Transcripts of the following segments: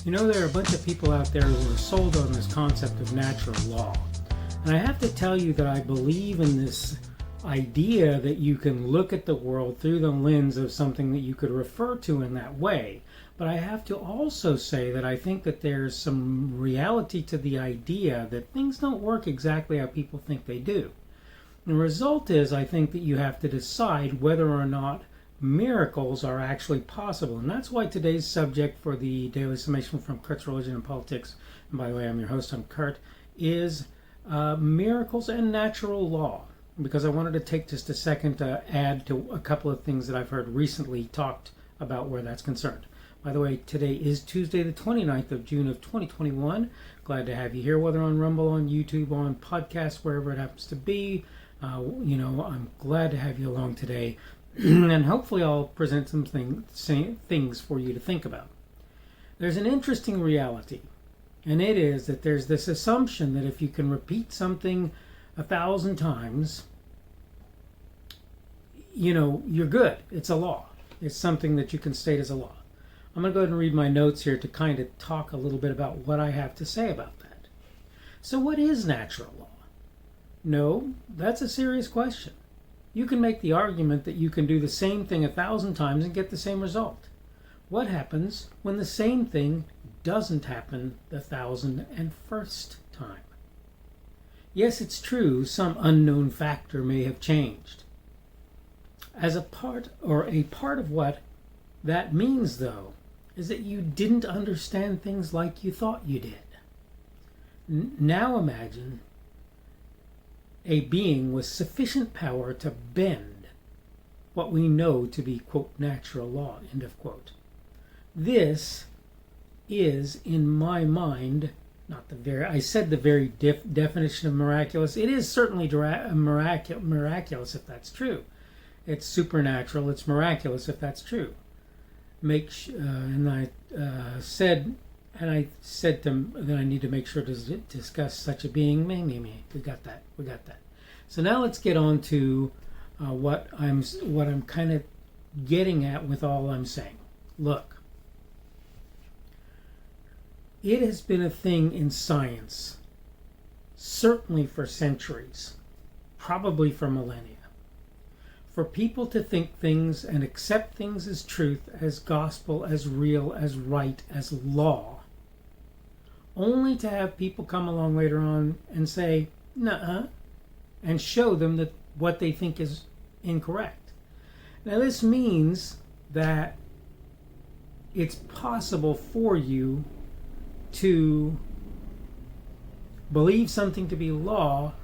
You know, there are a bunch of people out there who are sold on this concept of natural law. And I have to tell you that I believe in this idea that you can look at the world through the lens of something that you could refer to in that way. But I have to also say that I think that there's some reality to the idea that things don't work exactly how people think they do. And the result is, I think that you have to decide whether or not miracles are actually possible. And that's why today's subject for the Daily Summation from Kurt's Religion and Politics, and by the way, I'm your host, I'm Kurt, is miracles and natural law. Because I wanted to take just a second to add to a couple of things that I've heard recently talked about where that's concerned. By the way, today is Tuesday the 29th of June of 2021. Glad to have you here, whether on Rumble, on YouTube, on podcasts, wherever it happens to be. I'm glad to have you along today. And hopefully I'll present some things for you to think about. There's an interesting reality, and it is that there's this assumption that if you can repeat something 1,000 times, you're good. It's a law. It's something that you can state as a law. I'm going to go ahead and read my notes here to kind of talk a little bit about what I have to say about that. So what is natural law? No, that's a serious question. You can make the argument that you can do the same thing 1,000 times and get the same result. What happens when the same thing doesn't happen the 1,001st time? Yes, it's true, some unknown factor may have changed. As a part of what that means, though, is that you didn't understand things like you thought you did. Now imagine a being with sufficient power to bend what we know to be, quote, natural law, end of quote. This is, in my mind, I said the very definition of miraculous. It is certainly miraculous if that's true. It's supernatural, it's miraculous if that's true. I said that I need to make sure to discuss such a being. Me. We got that. So now let's get on to what I'm kind of getting at with all I'm saying. Look, it has been a thing in science, certainly for centuries, probably for millennia, for people to think things and accept things as truth, as gospel, as real, as right, as law, only to have people come along later on and say, nuh-uh, and show them that what they think is incorrect. Now this means that it's possible for you to believe something to be law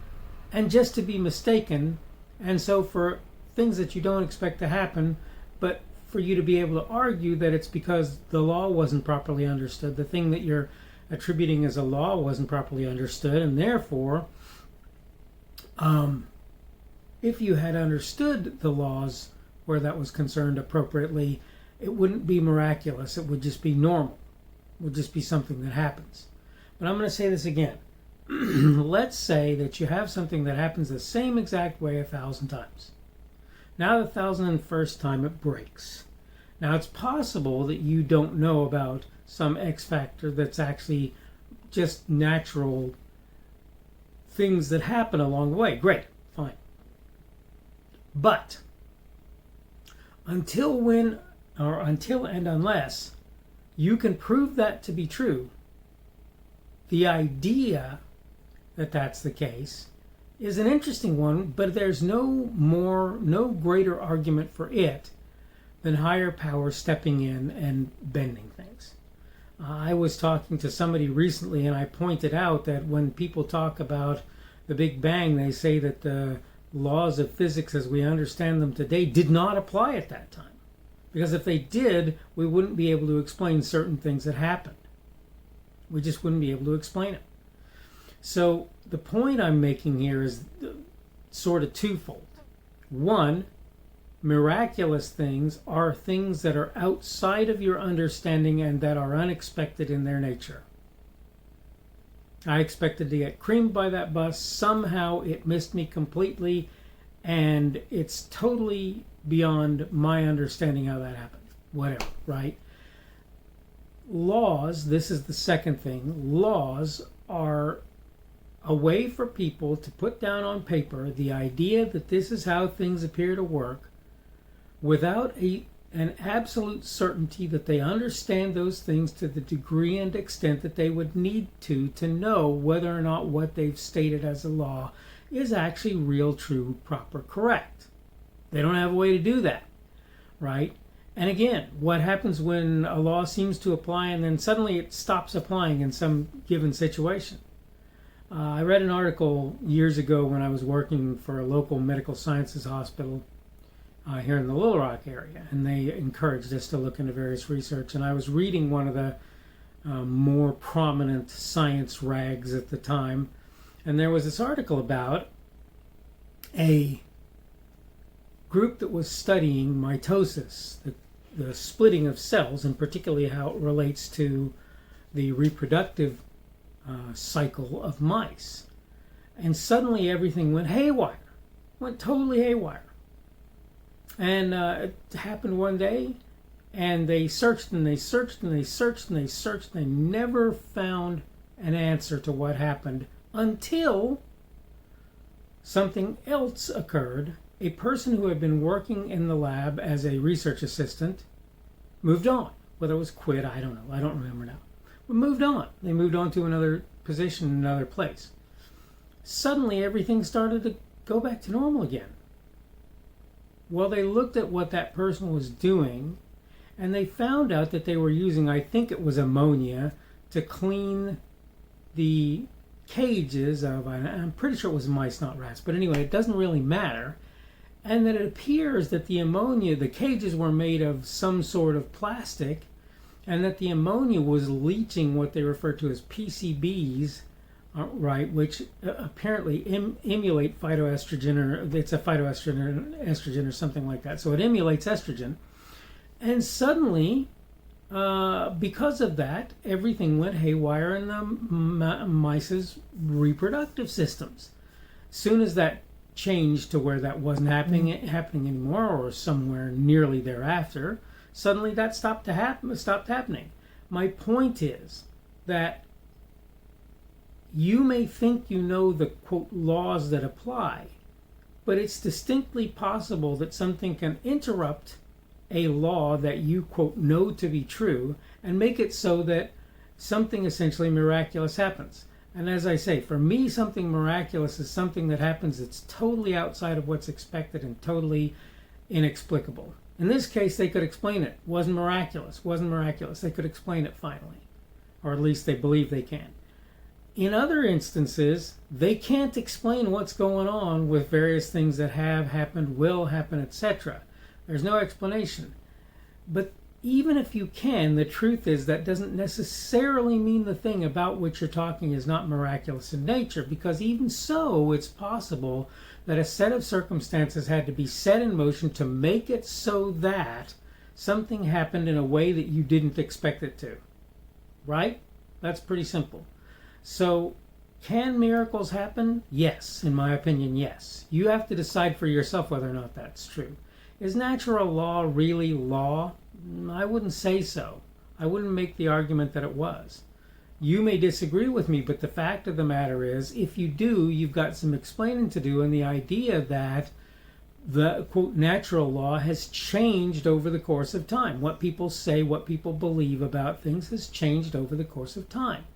and just to be mistaken, and so for things that you don't expect to happen, but for you to be able to argue that it's because the law wasn't properly understood, the thing that you're attributing as a law wasn't properly understood, and therefore if you had understood the laws where that was concerned appropriately, it wouldn't be miraculous, it would just be normal. It would just be something that happens. But I'm going to say this again. Let's say that you have something that happens the same exact way 1,000 times. Now the 1,001st time it breaks. Now it's possible that you don't know about some X factor that's actually just natural things that happen along the way. Great, fine. But until and unless you can prove that to be true, the idea that that's the case is an interesting one, but there's no greater argument for it than higher power stepping in and bending things. I was talking to somebody recently, and I pointed out that when people talk about the Big Bang, they say that the laws of physics as we understand them today did not apply at that time. Because if they did, we wouldn't be able to explain certain things that happened. We just wouldn't be able to explain it. So the point I'm making here is sort of twofold. One, miraculous things are things that are outside of your understanding and that are unexpected in their nature. I expected to get creamed by that bus. Somehow it missed me completely, and it's totally beyond my understanding how that happened. Whatever, right? laws, this is the second thing, laws are a way for people to put down on paper the idea that this is how things appear to work without an absolute certainty that they understand those things to the degree and extent that they would need to know whether or not what they've stated as a law is actually real, true, proper, correct. They don't have a way to do that, right? And again, what happens when a law seems to apply and then suddenly it stops applying in some given situation? I read an article years ago when I was working for a local medical sciences hospital here in the Little Rock area, and they encouraged us to look into various research. And I was reading one of the more prominent science rags at the time, and there was this article about a group that was studying mitosis, the splitting of cells, and particularly how it relates to the reproductive cycle of mice. And suddenly everything went haywire, went totally haywire. And it happened one day, and they searched and they searched and they searched and they searched, and they never found an answer to what happened until something else occurred. A person who had been working in the lab as a research assistant moved on. Whether it was quit, I don't know. I don't remember now. But moved on. They moved on to another position in another place. Suddenly everything started to go back to normal again. Well, they looked at what that person was doing, and they found out that they were using, I think it was ammonia, to clean the cages of, I'm pretty sure it was mice, not rats, but anyway, it doesn't really matter. And that it appears that the ammonia, the cages were made of some sort of plastic, and that the ammonia was leaching what they refer to as PCBs, right, which apparently emulate phytoestrogen, or it's a phytoestrogen or something like that. So it emulates estrogen. And suddenly, because of that, everything went haywire in the mice's reproductive systems. Soon as that changed to where that wasn't happening anymore, or somewhere nearly thereafter, suddenly that stopped happening. My point is that you may think you know the, quote, laws that apply, but it's distinctly possible that something can interrupt a law that you, quote, know to be true and make it so that something essentially miraculous happens. And as I say, for me, something miraculous is something that happens that's totally outside of what's expected and totally inexplicable. In this case, they could explain it. Wasn't miraculous. They could explain it finally. Or at least they believe they can. In other instances, they can't explain what's going on with various things that have happened, will happen, etc. There's no explanation. But even if you can, the truth is that doesn't necessarily mean the thing about which you're talking is not miraculous in nature, because even so, it's possible that a set of circumstances had to be set in motion to make it so that something happened in a way that you didn't expect it to. Right? That's pretty simple. So, can miracles happen? Yes, in my opinion, yes. You have to decide for yourself whether or not that's true. Is natural law really law? I wouldn't say so. I wouldn't make the argument that it was. You may disagree with me, but the fact of the matter is, if you do, you've got some explaining to do, and the idea that the, quote, natural law has changed over the course of time. What people say, what people believe about things has changed over the course of time.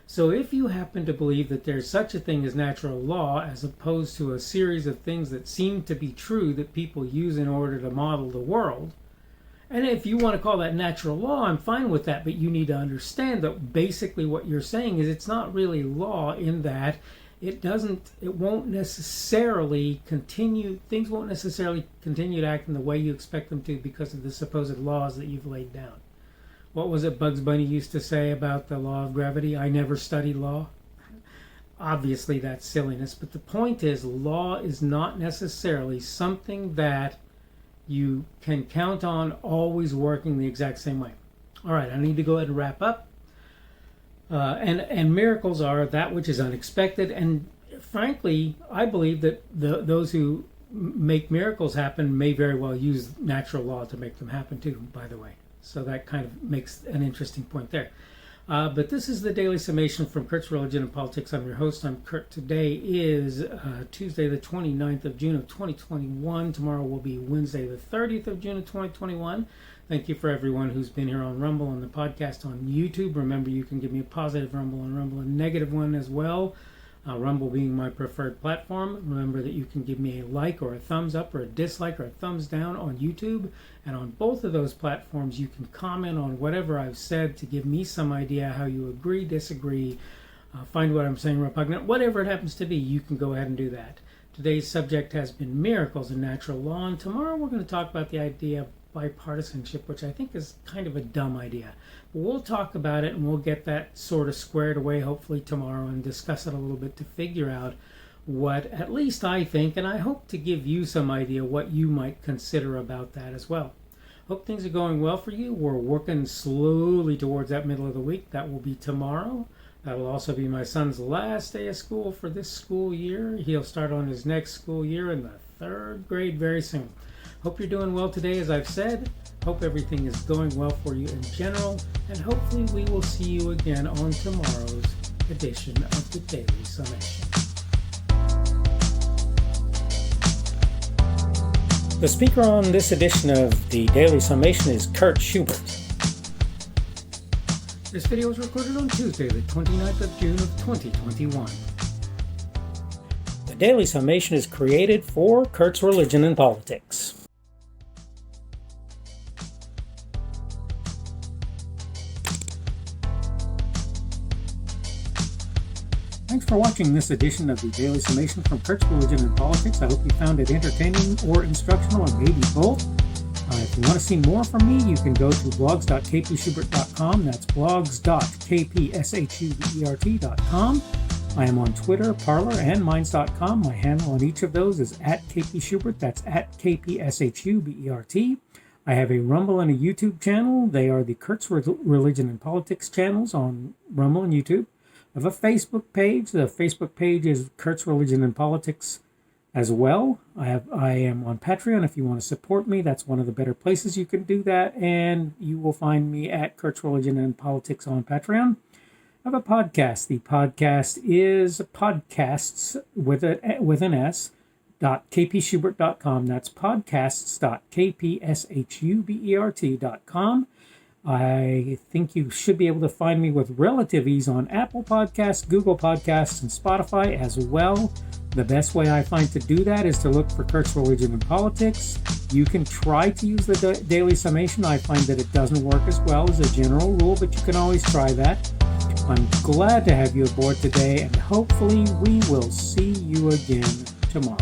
So if you happen to believe that there's such a thing as natural law, as opposed to a series of things that seem to be true that people use in order to model the world, and if you want to call that natural law, I'm fine with that, but you need to understand that basically what you're saying is it's not really law, in that it won't necessarily continue, things won't necessarily continue to act in the way you expect them to because of the supposed laws that you've laid down. What was it Bugs Bunny used to say about the law of gravity? I never studied law. Obviously that's silliness, but the point is, law is not necessarily something that you can count on always working the exact same way. All right, I need to go ahead and wrap up. And miracles are that which is unexpected, and frankly, I believe that those who make miracles happen may very well use natural law to make them happen too, by the way. So that kind of makes an interesting point there. But this is the Daily Summation from Kurt's Religion and Politics. I'm your host. I'm Kurt. Today is Tuesday, the 29th of June of 2021. Tomorrow will be Wednesday, the 30th of June of 2021. Thank you for everyone who's been here on Rumble and the podcast on YouTube. Remember, you can give me a positive Rumble and Rumble, a negative one as well. Rumble being my preferred platform. Remember that you can give me a like or a thumbs up or a dislike or a thumbs down on YouTube. And on both of those platforms, you can comment on whatever I've said to give me some idea how you agree, disagree, find what I'm saying repugnant, whatever it happens to be, you can go ahead and do that. Today's subject has been miracles in natural law, and tomorrow we're going to talk about the idea of bipartisanship, which I think is kind of a dumb idea. But we'll talk about it and we'll get that sort of squared away hopefully tomorrow and discuss it a little bit to figure out what at least I think, and I hope to give you some idea what you might consider about that as well. Hope things are going well for you. We're working slowly towards that middle of the week. That will be tomorrow. That will also be my son's last day of school for this school year. He'll start on his next school year in the 3rd grade very soon. Hope you're doing well today, as I've said. Hope everything is going well for you in general. And hopefully we will see you again on tomorrow's edition of the Daily Summation. The speaker on this edition of the Daily Summation is Kurt Schubert. This video was recorded on Tuesday, the 29th of June of 2021. The Daily Summation is created for Kurt's Religion and Politics. Thanks for watching this edition of the Daily Summation from Kurt's Religion and Politics. I hope you found it entertaining or instructional, or maybe both. If you want to see more from me, you can go to blogs.kpschubert.com. That's blogs.kpschubert.com. I am on Twitter, Parler, and Minds.com. My handle on each of those is @kpschubert. That's @kpschubert. I have a Rumble and a YouTube channel. They are the Kurt's Religion and Politics channels on Rumble and YouTube. I have a Facebook page. The Facebook page is Kurt's Religion and Politics as well. I am on Patreon. If you want to support me, that's one of the better places you can do that. And you will find me at Kurt's Religion and Politics on Patreon. I have a podcast. The podcast is podcasts with an S, .kpschubert.com. That's podcasts.kpschubert.com. I think you should be able to find me with relative ease on Apple Podcasts, Google Podcasts, and Spotify as well. The best way I find to do that is to look for Kurt's Religion and Politics. You can try to use the Daily Summation. I find that it doesn't work as well as a general rule, but you can always try that. I'm glad to have you aboard today, and hopefully we will see you again tomorrow.